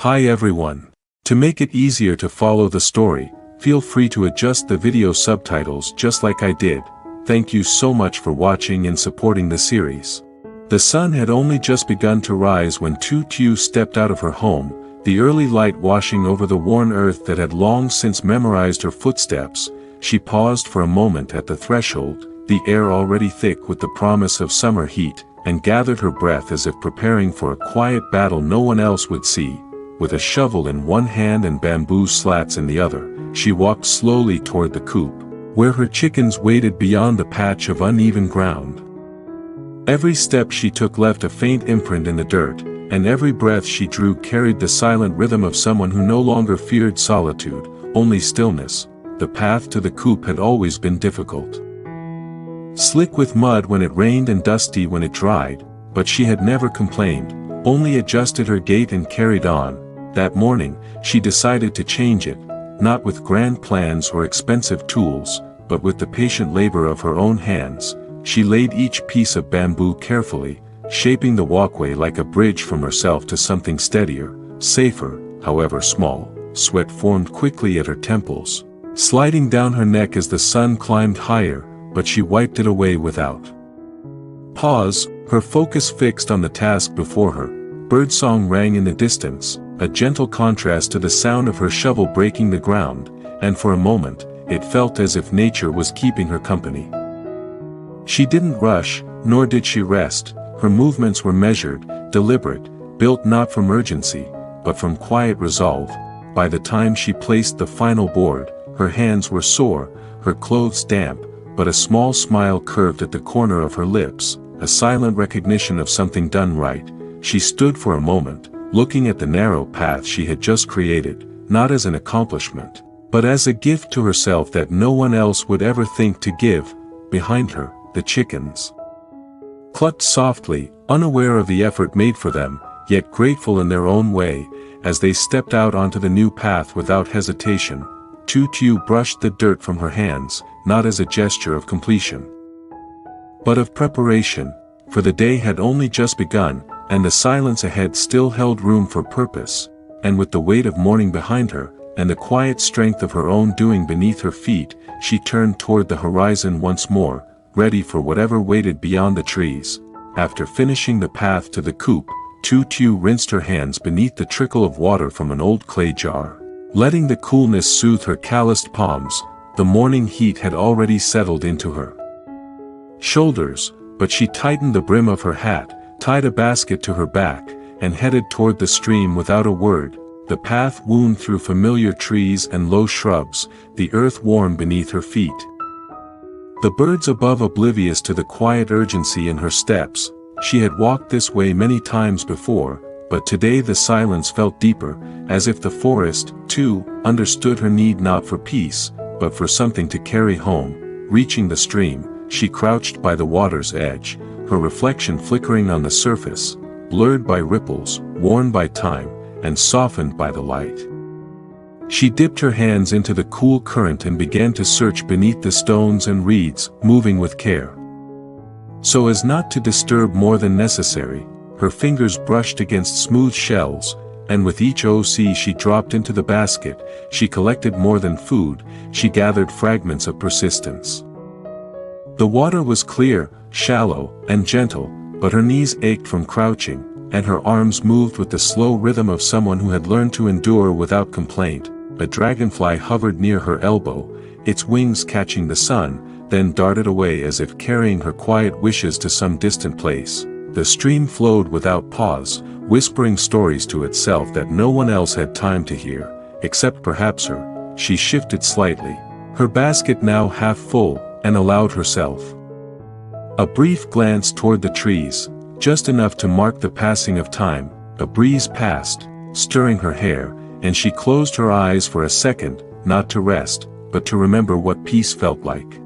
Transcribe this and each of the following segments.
Hi everyone. To make it easier to follow the story, feel free to adjust the video subtitles just like I did. Thank you so much for watching and supporting the series. The sun had only just begun to rise when Lytuteu stepped out of her home, the early light washing over the worn earth that had long since memorized her footsteps. She paused for a moment at the threshold, the air already thick with the promise of summer heat, and gathered her breath as if preparing for a quiet battle no one else would see. With a shovel in one hand and bamboo slats in the other, she walked slowly toward the coop, where her chickens waited beyond the patch of uneven ground. Every step she took left a faint imprint in the dirt, and every breath she drew carried the silent rhythm of someone who no longer feared solitude, only stillness. The path to the coop had always been difficult. Slick with mud when it rained and dusty when it dried, but she had never complained, only adjusted her gait and carried on. That morning, she decided to change it, not with grand plans or expensive tools, but with the patient labor of her own hands. She laid each piece of bamboo carefully, shaping the walkway like a bridge from herself to something steadier, safer, however small. Sweat formed quickly at her temples, sliding down her neck as the sun climbed higher, but she wiped it away without pause, her focus fixed on the task before her. Birdsong rang in the distance, a gentle contrast to the sound of her shovel breaking the ground, and for a moment, it felt as if nature was keeping her company. She didn't rush, nor did she rest. Her movements were measured, deliberate, built not from urgency, but from quiet resolve. By the time she placed the final board, her hands were sore, her clothes damp, but a small smile curved at the corner of her lips, a silent recognition of something done right. She stood for a moment, looking at the narrow path she had just created, not as an accomplishment, but as a gift to herself that no one else would ever think to give. Behind her, the chickens clucked softly, unaware of the effort made for them, yet grateful in their own way, as they stepped out onto the new path without hesitation. Lytuteu brushed the dirt from her hands, not as a gesture of completion, but of preparation, for the day had only just begun, and the silence ahead still held room for purpose. And with the weight of morning behind her, and the quiet strength of her own doing beneath her feet, she turned toward the horizon once more, ready for whatever waited beyond the trees. After finishing the path to the coop, Lytuteu rinsed her hands beneath the trickle of water from an old clay jar, letting the coolness soothe her calloused palms. The morning heat had already settled into her shoulders, but she tightened the brim of her hat, tied a basket to her back, and headed toward the stream without a word. The path wound through familiar trees and low shrubs, the earth warm beneath her feet. The birds above oblivious to the quiet urgency in her steps. She had walked this way many times before, but today the silence felt deeper, as if the forest, too, understood her need not for peace, but for something to carry home. Reaching the stream, she crouched by the water's edge, her reflection flickering on the surface, blurred by ripples, worn by time, and softened by the light. She dipped her hands into the cool current and began to search beneath the stones and reeds, moving with care, so as not to disturb more than necessary. Her fingers brushed against smooth shells, and with each OC she dropped into the basket, she collected more than food, she gathered fragments of persistence. The water was clear, shallow, and gentle, but her knees ached from crouching, and her arms moved with the slow rhythm of someone who had learned to endure without complaint. A dragonfly hovered near her elbow, its wings catching the sun, then darted away as if carrying her quiet wishes to some distant place. The stream flowed without pause, whispering stories to itself that no one else had time to hear, except perhaps her. She shifted slightly, her basket now half full, and allowed herself a brief glance toward the trees, just enough to mark the passing of time. A breeze passed, stirring her hair, and she closed her eyes for a second, not to rest, but to remember what peace felt like.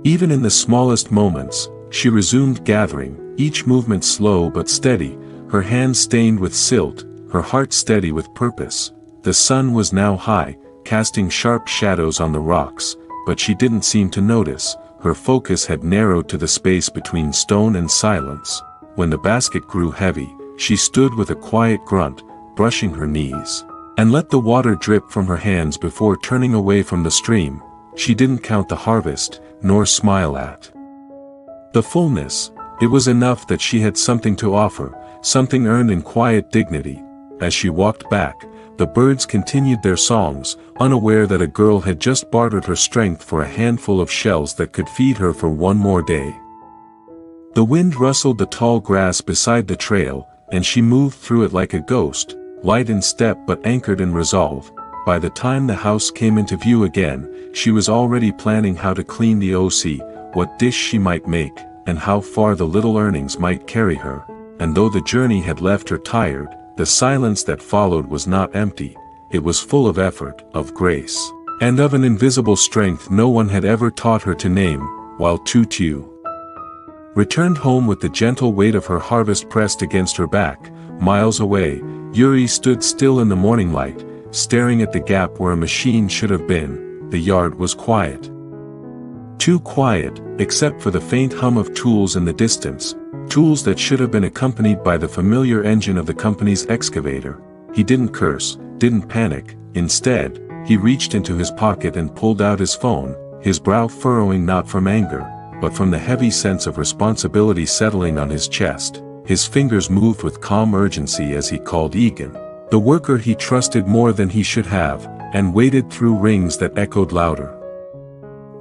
Even in the smallest moments, she resumed gathering, each movement slow but steady, her hands stained with silt, her heart steady with purpose. The sun was now high, casting sharp shadows on the rocks, but she didn't seem to notice. Her focus had narrowed to the space between stone and silence. When the basket grew heavy, she stood with a quiet grunt, brushing her knees, and let the water drip from her hands before turning away from the stream. She didn't count the harvest, nor smile at the fullness. It was enough that she had something to offer, something earned in quiet dignity. As she walked back, the birds continued their songs, unaware that a girl had just bartered her strength for a handful of shells that could feed her for one more day. The wind rustled the tall grass beside the trail, and she moved through it like a ghost, light in step but anchored in resolve. By the time the house came into view again, she was already planning how to clean the OC, what dish she might make, and how far the little earnings might carry her. And though the journey had left her tired, the silence that followed was not empty. It was full of effort, of grace, and of an invisible strength no one had ever taught her to name. While lytutiu returned home with the gentle weight of her harvest pressed against her back, miles away, Uri stood still in the morning light, staring at the gap where a machine should have been. The yard was quiet. Too quiet, except for the faint hum of tools in the distance, tools that should have been accompanied by the familiar engine of the company's excavator. He didn't curse, didn't panic. Instead, he reached into his pocket and pulled out his phone, his brow furrowing not from anger, but from the heavy sense of responsibility settling on his chest. His fingers moved with calm urgency as he called Egan, the worker he trusted more than he should have, and waited through rings that echoed louder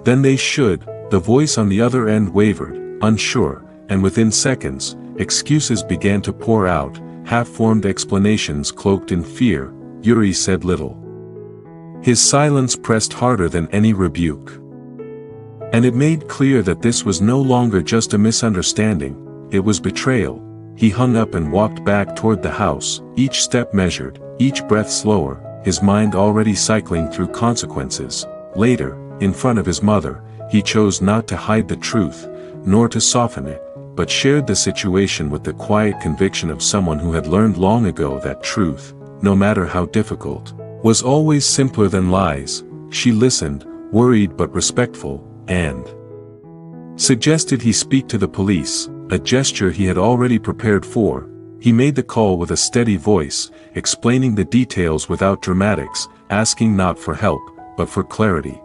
than they should. The voice on the other end wavered, unsure, and within seconds, excuses began to pour out, half-formed explanations cloaked in fear. Uri said little. His silence pressed harder than any rebuke. And it made clear that this was no longer just a misunderstanding, it was betrayal. He hung up and walked back toward the house, each step measured, each breath slower, his mind already cycling through consequences. Later, in front of his mother, he chose not to hide the truth, nor to soften it, but shared the situation with the quiet conviction of someone who had learned long ago that truth, no matter how difficult, was always simpler than lies. She listened, worried but respectful, and suggested he speak to the police, a gesture he had already prepared for. He made the call with a steady voice, explaining the details without dramatics, asking not for help, but for clarity.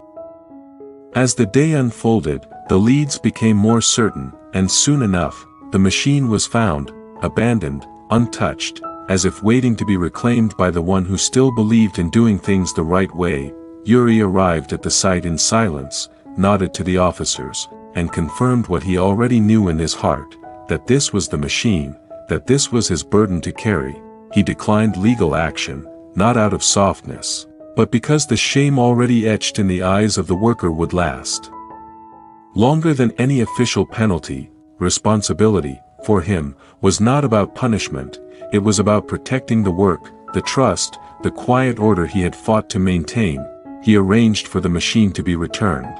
As the day unfolded, the leads became more certain, and soon enough, the machine was found, abandoned, untouched, as if waiting to be reclaimed by the one who still believed in doing things the right way. Uri arrived at the site in silence, nodded to the officers, and confirmed what he already knew in his heart, that this was the machine, that this was his burden to carry. He declined legal action, not out of softness, but because the shame already etched in the eyes of the worker would last longer than any official penalty. Responsibility, for him, was not about punishment, it was about protecting the work, the trust, the quiet order he had fought to maintain. He arranged for the machine to be returned,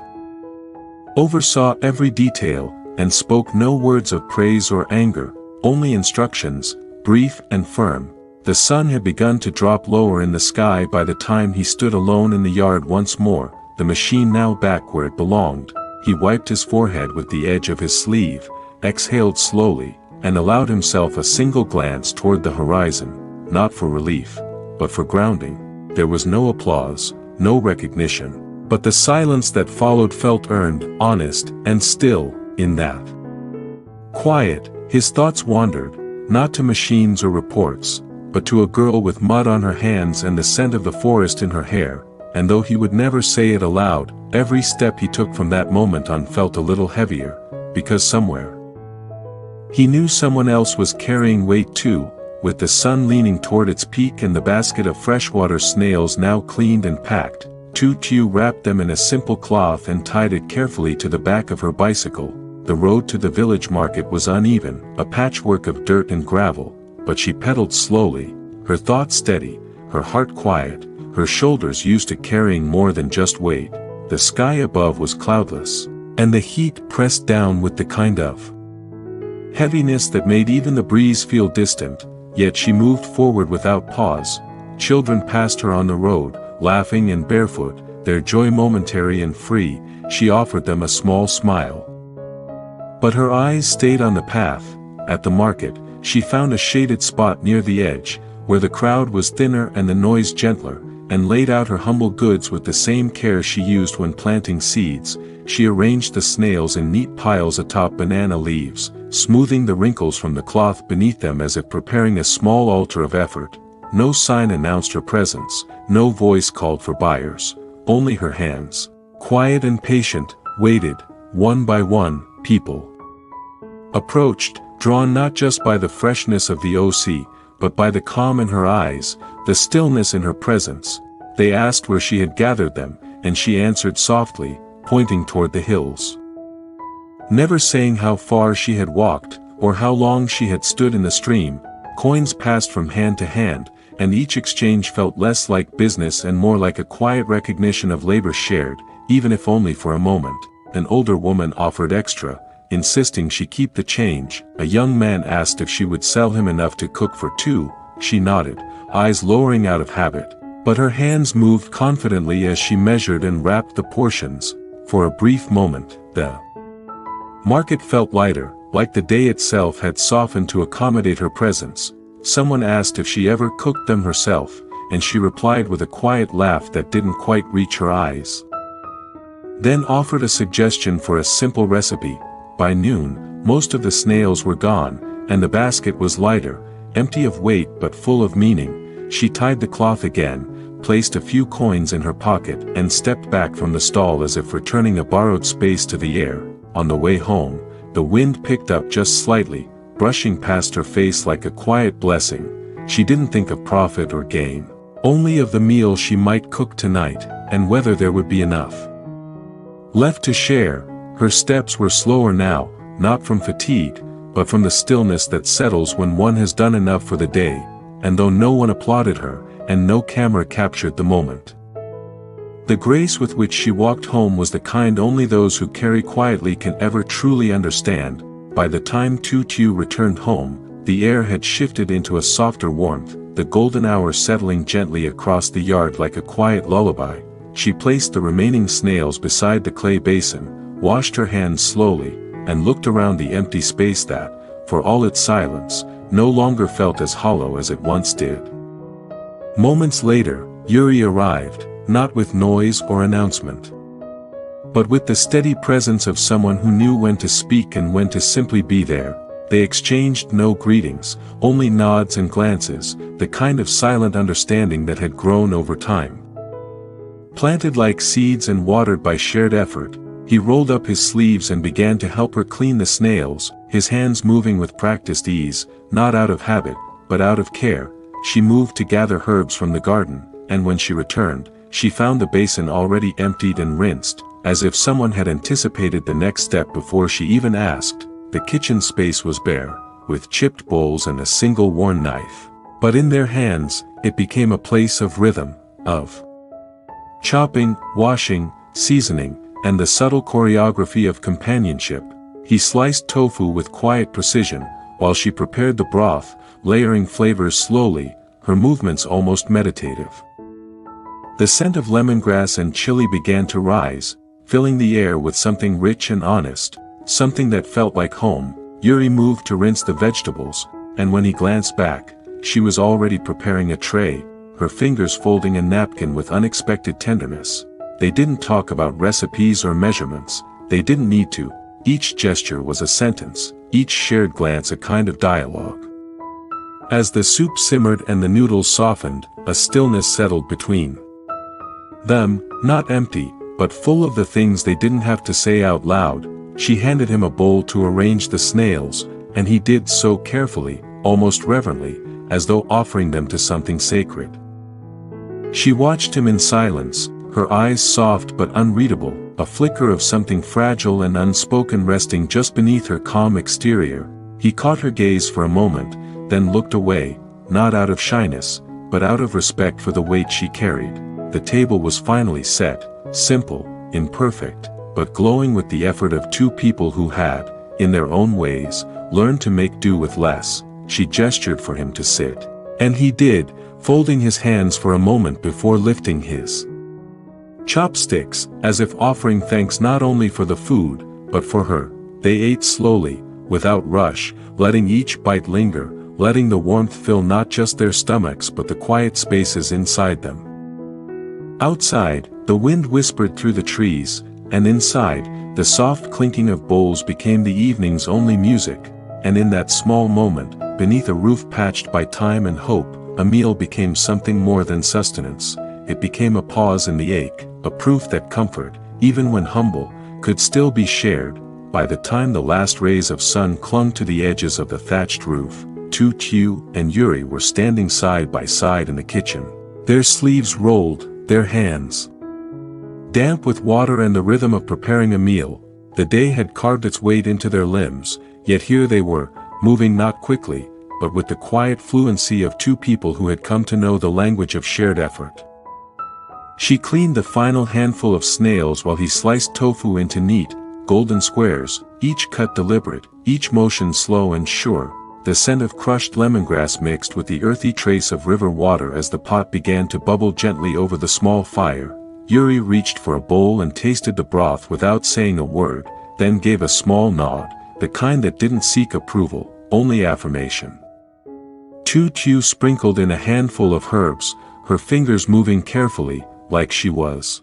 oversaw every detail, and spoke no words of praise or anger, only instructions, brief and firm. The sun had begun to drop lower in the sky by the time he stood alone in the yard once more, the machine now back where it belonged. He wiped his forehead with the edge of his sleeve, exhaled slowly, and allowed himself a single glance toward the horizon, not for relief, but for grounding. There was no applause, no recognition, but the silence that followed felt earned, honest, and still. In that quiet, his thoughts wandered, not to machines or reports, but to a girl with mud on her hands and the scent of the forest in her hair. And though he would never say it aloud, every step he took from that moment on felt a little heavier, because somewhere he knew someone else was carrying weight too. With the sun leaning toward its peak and the basket of freshwater snails now cleaned and packed, lytutiu wrapped them in a simple cloth and tied it carefully to the back of her bicycle. The road to the village market was uneven, a patchwork of dirt and gravel, but she pedaled slowly, her thoughts steady, her heart quiet, her shoulders used to carrying more than just weight. The sky above was cloudless, and the heat pressed down with the kind of heaviness that made even the breeze feel distant, yet she moved forward without pause. Children passed her on the road, laughing and barefoot, their joy momentary and free. She offered them a small smile, but her eyes stayed on the path. At the market, she found a shaded spot near the edge, where the crowd was thinner and the noise gentler, and laid out her humble goods with the same care she used when planting seeds. She arranged the snails in neat piles atop banana leaves, smoothing the wrinkles from the cloth beneath them as if preparing a small altar of effort. No sign announced her presence, no voice called for buyers, only her hands, quiet and patient, waited. One by one, people approached, drawn not just by the freshness of the OC, but by the calm in her eyes, the stillness in her presence. They asked where she had gathered them, and she answered softly, pointing toward the hills. Never saying how far she had walked, or how long she had stood in the stream, coins passed from hand to hand, and each exchange felt less like business and more like a quiet recognition of labor shared, even if only for a moment. An older woman offered extra, insisting she keep the change. A young man asked if she would sell him enough to cook for two. She nodded, eyes lowering out of habit, but her hands moved confidently as she measured and wrapped the portions. For a brief moment, the market felt lighter, like the day itself had softened to accommodate her presence. Someone asked if she ever cooked them herself, and she replied with a quiet laugh that didn't quite reach her eyes. Then offered a suggestion for a simple recipe. By noon, most of the snails were gone, and the basket was lighter, empty of weight but full of meaning. She tied the cloth again, placed a few coins in her pocket, and stepped back from the stall as if returning a borrowed space to the air. On the way home, the wind picked up just slightly, brushing past her face like a quiet blessing. She didn't think of profit or gain, only of the meal she might cook tonight, and whether there would be enough left to share. Her steps were slower now, not from fatigue, but from the stillness that settles when one has done enough for the day, and though no one applauded her, and no camera captured the moment, the grace with which she walked home was the kind only those who carry quietly can ever truly understand. By the time Lytutieu returned home, the air had shifted into a softer warmth, the golden hour settling gently across the yard like a quiet lullaby. She placed the remaining snails beside the clay basin, washed her hands slowly, and looked around the empty space that, for all its silence, no longer felt as hollow as it once did. Moments later, Uri arrived, not with noise or announcement, but with the steady presence of someone who knew when to speak and when to simply be there. They exchanged no greetings, only nods and glances, the kind of silent understanding that had grown over time. Planted like seeds and watered by shared effort, he rolled up his sleeves and began to help her clean the snails, his hands moving with practiced ease, not out of habit, but out of care. She moved to gather herbs from the garden, and when she returned, she found the basin already emptied and rinsed, as if someone had anticipated the next step before she even asked. The kitchen space was bare, with chipped bowls and a single worn knife. But in their hands, it became a place of rhythm, of chopping, washing, seasoning, and the subtle choreography of companionship. He sliced tofu with quiet precision, while she prepared the broth, layering flavors slowly, her movements almost meditative. The scent of lemongrass and chili began to rise, filling the air with something rich and honest, something that felt like home. Uri moved to rinse the vegetables, and when he glanced back, she was already preparing a tray, her fingers folding a napkin with unexpected tenderness. They didn't talk about recipes or measurements, they didn't need to. Each gesture was a sentence, each shared glance a kind of dialogue. As the soup simmered and the noodles softened, a stillness settled between them, not empty, but full of the things they didn't have to say out loud. She handed him a bowl to arrange the snails, and he did so carefully, almost reverently, as though offering them to something sacred. She watched him in silence, her eyes soft but unreadable, a flicker of something fragile and unspoken resting just beneath her calm exterior. He caught her gaze for a moment, then looked away, not out of shyness, but out of respect for the weight she carried. The table was finally set, simple, imperfect, but glowing with the effort of two people who had, in their own ways, learned to make do with less. She gestured for him to sit, and he did, folding his hands for a moment before lifting his chopsticks, as if offering thanks not only for the food, but for her. They ate slowly, without rush, letting each bite linger, letting the warmth fill not just their stomachs but the quiet spaces inside them. Outside, the wind whispered through the trees, and inside, the soft clinking of bowls became the evening's only music, and in that small moment, beneath a roof patched by time and hope, a meal became something more than sustenance. It became a pause in the ache, a proof that comfort, even when humble, could still be shared. By the time the last rays of sun clung to the edges of the thatched roof, Zixiao and Uri were standing side by side in the kitchen. Their sleeves rolled, their hands damp with water and the rhythm of preparing a meal. The day had carved its weight into their limbs, yet here they were, moving not quickly, but with the quiet fluency of two people who had come to know the language of shared effort. She cleaned the final handful of snails while he sliced tofu into neat, golden squares, each cut deliberate, each motion slow and sure. The scent of crushed lemongrass mixed with the earthy trace of river water as the pot began to bubble gently over the small fire. Uri reached for a bowl and tasted the broth without saying a word, then gave a small nod, the kind that didn't seek approval, only affirmation. Lytutiu sprinkled in a handful of herbs, her fingers moving carefully, like she was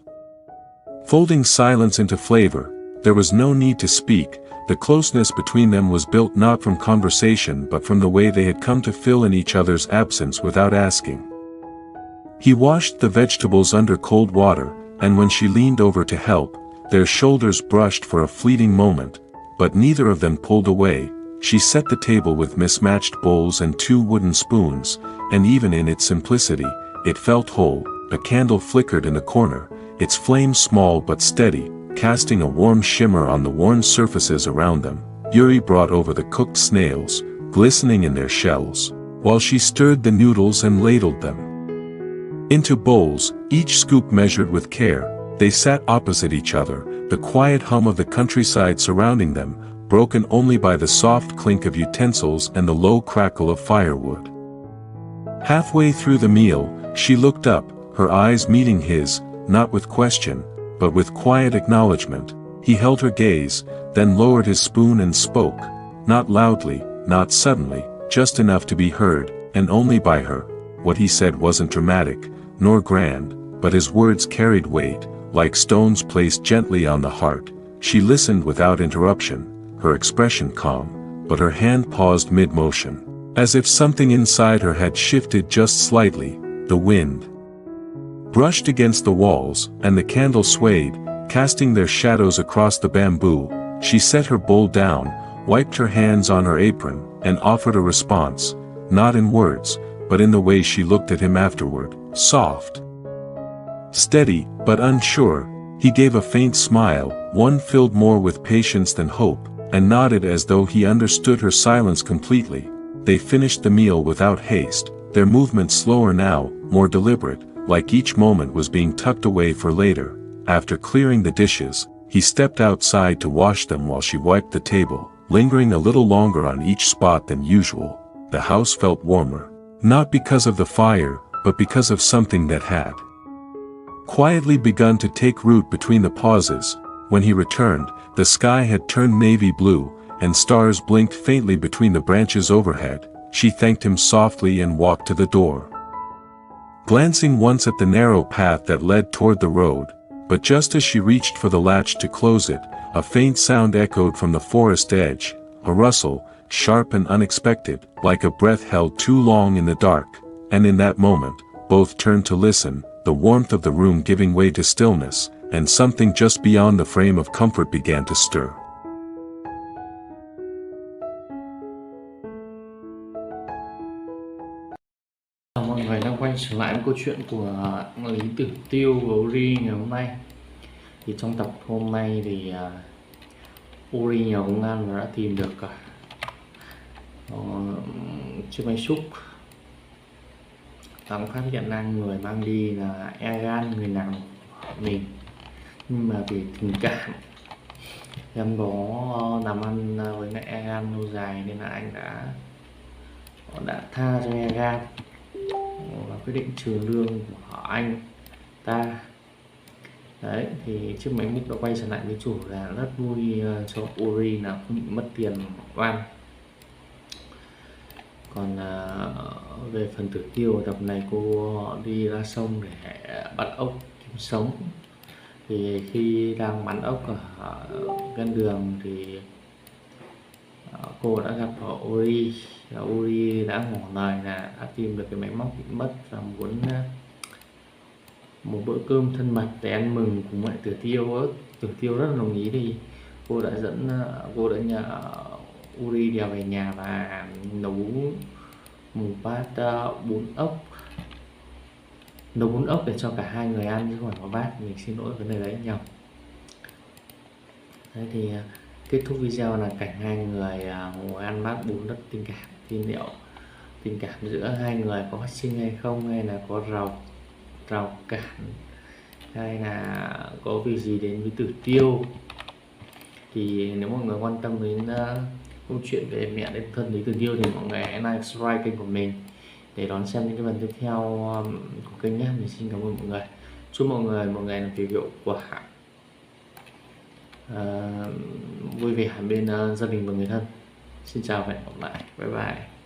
folding silence into flavor. There was no need to speak. The closeness between them was built not from conversation but from the way they had come to fill in each other's absence without asking. He washed the vegetables under cold water, and when she leaned over to help, their shoulders brushed for a fleeting moment, but neither of them pulled away. She set the table with mismatched bowls and 2 wooden spoons, and even in its simplicity, it felt whole. A candle flickered in the corner, its flame small but steady, casting a warm shimmer on the worn surfaces around them. Uri brought over the cooked snails, glistening in their shells, while she stirred the noodles and ladled them into bowls, each scoop measured with care. They sat opposite each other, the quiet hum of the countryside surrounding them, broken only by the soft clink of utensils and the low crackle of firewood. Halfway through the meal, she looked up, her eyes meeting his, not with question, but with quiet acknowledgement. He held her gaze, then lowered his spoon and spoke, not loudly, not suddenly, just enough to be heard, and only by her. What he said wasn't dramatic, nor grand, but his words carried weight, like stones placed gently on the heart. She listened without interruption, her expression calm, but her hand paused mid-motion, as if something inside her had shifted just slightly. The wind brushed against the walls, and the candle swayed, casting their shadows across the bamboo. She set her bowl down, wiped her hands on her apron, and offered a response, not in words, but in the way she looked at him afterward, soft, steady, but unsure. He gave a faint smile, one filled more with patience than hope, and nodded as though he understood her silence completely. They finished the meal without haste, their movements slower now, more deliberate, like each moment was being tucked away for later. After clearing the dishes, he stepped outside to wash them while she wiped the table, lingering a little longer on each spot than usual. The house felt warmer, not because of the fire, but because of something that had quietly begun to take root between the pauses. When he returned, the sky had turned navy blue, and stars blinked faintly between the branches overhead. She thanked him softly and walked to the door, glancing once at the narrow path that led toward the road. But just as she reached for the latch to close it, a faint sound echoed from the forest edge, a rustle, sharp and unexpected, like a breath held too long in the dark. And in that moment, both turned to listen, the warmth of the room giving way to stillness, and something just beyond the frame of comfort began to stir. Mọi người đang quay trở lại với câu chuyện của lytutiu và Uri ngày hôm nay. Thì trong tập hôm nay thì Uri nhờ công an và đã tìm được chiếc máy xúc. Ta cũng phát hiện ra người mang đi là gan người nào mình, nhưng mà vì tình cảm em đó làm ăn với mẹ gan lâu dài nên là anh đã tha cho gan và quyết định trừ lương của anh ta. Đấy, thì chiếc máy múc đã quay trở lại với chủ, là rất vui cho Uri là không bị mất tiền oan. Còn về phần tử tiêu, tập này cô đi ra sông để bắt ốc kiếm sống. Thì khi đang bắn ốc ở ven đường thì cô đã gặp Uri. Uri đã ngỏ lời là đã tìm được cái máy móc bị mất và muốn một bữa cơm thân mật để ăn mừng cùng lại Tử Tiêu. Tử Tiêu rất là đồng ý, thì cô đã nhờ Uri đèo về nhà và nấu một bát bún ốc để cho cả hai người ăn, chứ không phải một bát. Mình xin lỗi vấn đề đấy nhầm. Đấy thì kết thúc video là cảnh hai người ngồi ăn bát bún rất tình cảm. Tin liệu tình cảm giữa hai người có phát sinh hay không, hay là có rào cản, hay là có việc gì đến với Tử Tiêu. Thì nếu mọi người quan tâm đến câu chuyện về mẹ đến thân với Tử Tiêu thì mọi người hãy like, subscribe kênh của mình để đón xem những cái phần tiếp theo của kênh nhé. Mình xin cảm ơn mọi người. Chúc mọi người làm việc hiệu quả, vui vẻ bên gia đình và người thân. Xin chào và hẹn gặp lại. Bye bye.